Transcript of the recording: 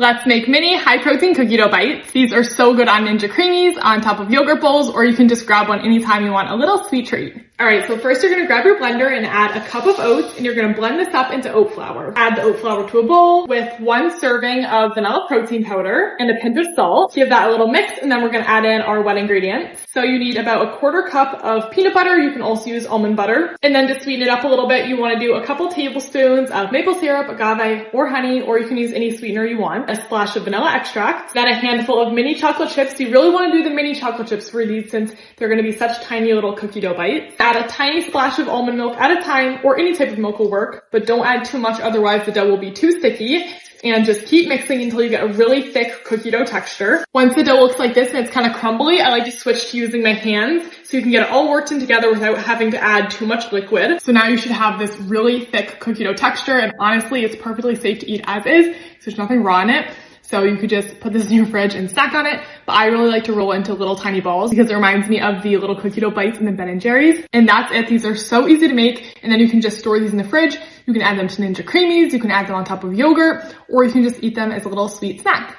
Let's make mini high-protein cookie dough bites. These are so good on Ninja Creamies, on top of yogurt bowls, or you can just grab one anytime you want a little sweet treat. All right, so first you're gonna grab your blender and add a cup of oats, and you're gonna blend this up into oat flour. Add the oat flour to a bowl with 1 serving of vanilla protein powder and a pinch of salt. Give that a little mix, and then we're gonna add in our wet ingredients. So you need about 1/4 cup of peanut butter. You can also use almond butter. And then to sweeten it up a little bit, you wanna do a couple tablespoons of maple syrup, agave, or honey, or you can use any sweetener you want. A splash of vanilla extract, then a handful of mini chocolate chips. You really want to do the mini chocolate chips for these since they're going to be such tiny little cookie dough bites. Add a tiny splash of almond milk at a time, or any type of milk will work, but don't add too much, otherwise the dough will be too sticky. And just keep mixing until you get a really thick cookie dough texture. Once the dough looks like this and it's kind of crumbly, I like to switch to using my hands so you can get it all worked in together without having to add too much liquid. So now you should have this really thick cookie dough texture, and honestly, it's perfectly safe to eat as is, so there's nothing raw in it. So you could just put this in your fridge and snack on it. But I really like to roll into little tiny balls because it reminds me of the little cookie dough bites in the Ben & Jerry's. And that's it. These are so easy to make. And then you can just store these in the fridge. You can add them to Ninja Creamies. You can add them on top of yogurt, or you can just eat them as a little sweet snack.